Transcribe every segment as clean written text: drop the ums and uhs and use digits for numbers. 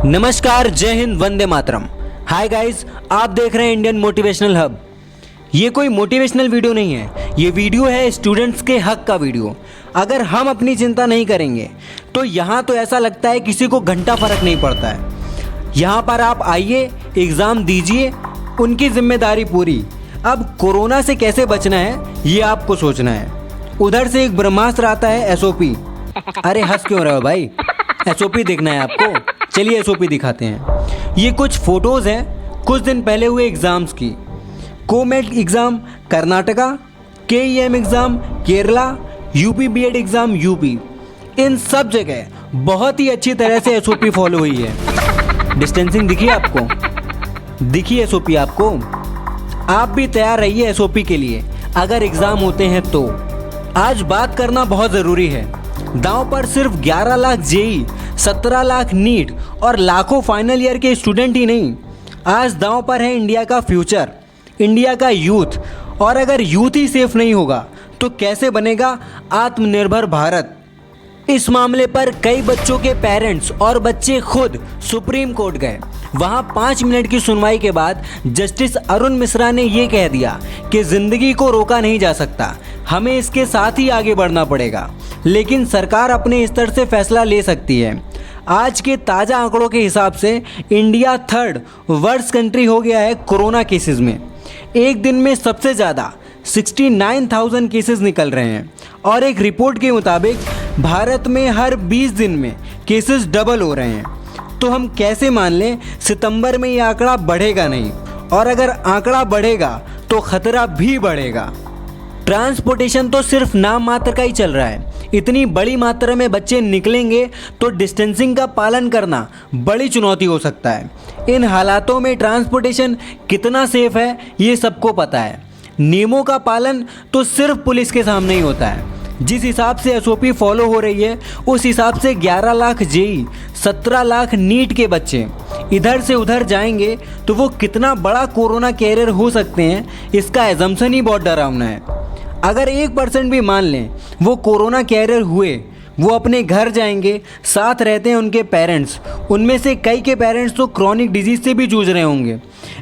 नमस्कार, जय Hind, Vande Mataram. Hi guys, आप देख रहे हैं इंडियन मोटिवेशनल हब। ये कोई मोटिवेशनल वीडियो नहीं है, ये वीडियो है स्टूडेंट्स के हक का वीडियो। अगर हम अपनी चिंता नहीं करेंगे तो यहाँ तो ऐसा लगता है किसी को घंटा फर्क नहीं पड़ता है। यहाँ पर आप आइए, एग्ज़ाम दीजिए, उनकी जिम्मेदारी पूरी। अब कोरोना से कैसे बचना है ये आपको सोचना है। उधर से एक ब्रह्मास्त्र आता है, SOP। अरे हंस क्यों रहे हो भाई? SOP देखना है आपको? चलिए SOP दिखाते हैं। ये कुछ फोटोज़ हैं कुछ दिन पहले हुए एग्ज़ाम्स की। Comet exam Karnataka, KEM exam Kerala, UP BEd exam UP। इन सब जगह बहुत ही अच्छी तरह से SOP फॉलो हुई है। डिस्टेंसिंग दिखी आपको? दिखी SOP आपको? आप भी तैयार रहिए SOP के लिए अगर एग्ज़ाम होते हैं तो। आज बात करना बहुत ज़रूरी है। दांव पर सिर्फ 11 लाख JEE, 17 लाख नीट और लाखों फाइनल ईयर के स्टूडेंट ही नहीं। आज दांव पर है इंडिया का फ्यूचर, इंडिया का यूथ। और अगर यूथ ही सेफ नहीं होगा तो कैसे बनेगा आत्मनिर्भर भारत? इस मामले पर कई बच्चों के पेरेंट्स और बच्चे खुद सुप्रीम कोर्ट गए। वहां 5 मिनट की सुनवाई के बाद जस्टिस अरुण मिश्रा ने ये कह दिया कि ज़िंदगी को रोका नहीं जा सकता, हमें इसके साथ ही आगे बढ़ना पड़ेगा। लेकिन सरकार अपने स्तर से फैसला ले सकती है। आज के ताज़ा आंकड़ों के हिसाब से इंडिया 3rd वर्स्ट कंट्री हो गया है कोरोना केसेस में। एक दिन में सबसे ज़्यादा 69,000 केसेस निकल रहे हैं और एक रिपोर्ट के मुताबिक भारत में हर 20 दिन में केसेस डबल हो रहे हैं। तो हम कैसे मान लें सितंबर में ये आंकड़ा बढ़ेगा नहीं, और अगर आंकड़ा बढ़ेगा तो खतरा भी बढ़ेगा। ट्रांसपोर्टेशन तो सिर्फ नाम मात्र का ही चल रहा है। इतनी बड़ी मात्रा में बच्चे निकलेंगे तो डिस्टेंसिंग का पालन करना बड़ी चुनौती हो सकता है। इन हालातों में ट्रांसपोर्टेशन कितना सेफ है ये सबको पता है। नियमों का पालन तो सिर्फ पुलिस के सामने ही होता है। जिस हिसाब से SOP फॉलो हो रही है उस हिसाब से 11 लाख JEE, 17 लाख नीट के बच्चे इधर से उधर जाएंगे तो वो कितना बड़ा कोरोना कैरियर हो सकते हैं, इसका एजम्पशन ही बहुत डरावना है। अगर 1% भी मान लें वो कोरोना कैरियर हुए, वो अपने घर जाएंगे, साथ रहते हैं उनके पेरेंट्स। उनमें से कई के पेरेंट्स तो क्रॉनिक डिजीज़ से भी जूझ रहे होंगे।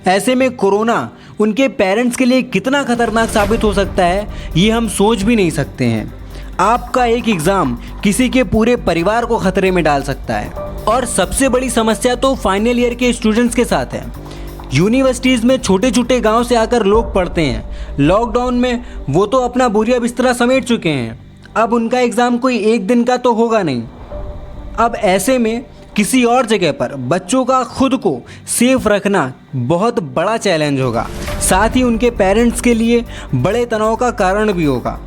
ऐसे में कोरोना उनके पेरेंट्स के लिए कितना खतरनाक साबित हो सकता है ये हम सोच भी नहीं सकते हैं। आपका एक एग्ज़ाम किसी के पूरे परिवार को खतरे में डाल सकता है। और सबसे बड़ी समस्या तो फाइनल ईयर के स्टूडेंट्स के साथ है। यूनिवर्सिटीज़ में छोटे छोटे गांव से आकर लोग पढ़ते हैं। लॉकडाउन में वो तो अपना बोरिया बिस्तरा समेट चुके हैं। अब उनका एग्ज़ाम कोई एक दिन का तो होगा नहीं। अब ऐसे में किसी और जगह पर बच्चों का खुद को सेफ रखना बहुत बड़ा चैलेंज होगा, साथ ही उनके पेरेंट्स के लिए बड़े तनाव का कारण भी होगा।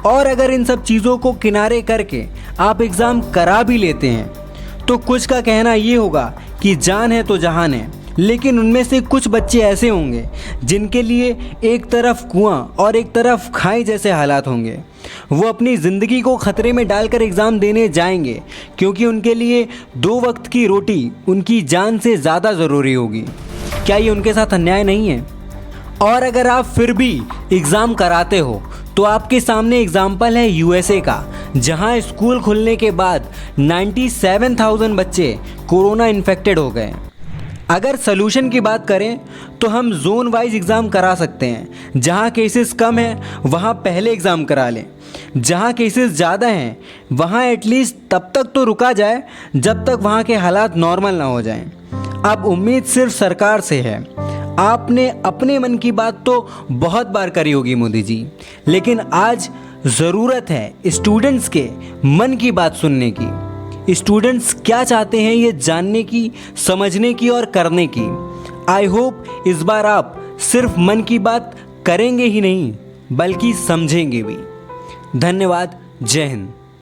और अगर इन सब चीज़ों को किनारे करके आप एग्ज़ाम करा भी लेते हैं तो कुछ का कहना ये होगा कि जान है तो जहान है। लेकिन उनमें से कुछ बच्चे ऐसे होंगे जिनके लिए एक तरफ कुआं और एक तरफ खाई जैसे हालात होंगे। वो अपनी ज़िंदगी को खतरे में डालकर एग्ज़ाम देने जाएंगे क्योंकि उनके लिए 2 वक्त की रोटी उनकी जान से ज़्यादा ज़रूरी होगी। क्या ये उनके साथ अन्याय नहीं है? और अगर आप फिर भी एग्ज़ाम कराते हो तो आपके सामने एग्जाम्पल है USA का, जहां स्कूल खुलने के बाद 97,000 बच्चे कोरोना इन्फेक्टेड हो गए। अगर सलूशन की बात करें तो हम जोन वाइज एग्ज़ाम करा सकते हैं। जहां केसेस कम हैं वहां पहले एग्ज़ाम करा लें। जहां केसेस ज़्यादा हैं वहां एटलीस्ट तब तक तो रुका जाए जब तक वहां के हालात नॉर्मल ना हो जाएं। अब उम्मीद सिर्फ सरकार से है। आपने अपने मन की बात तो बहुत बार करी होगी मोदी जी, लेकिन आज ज़रूरत है स्टूडेंट्स के मन की बात सुनने की। स्टूडेंट्स क्या चाहते हैं ये जानने की, समझने की और करने की। आई होप इस बार आप सिर्फ मन की बात करेंगे ही नहीं बल्कि समझेंगे भी। धन्यवाद। जय हिंद।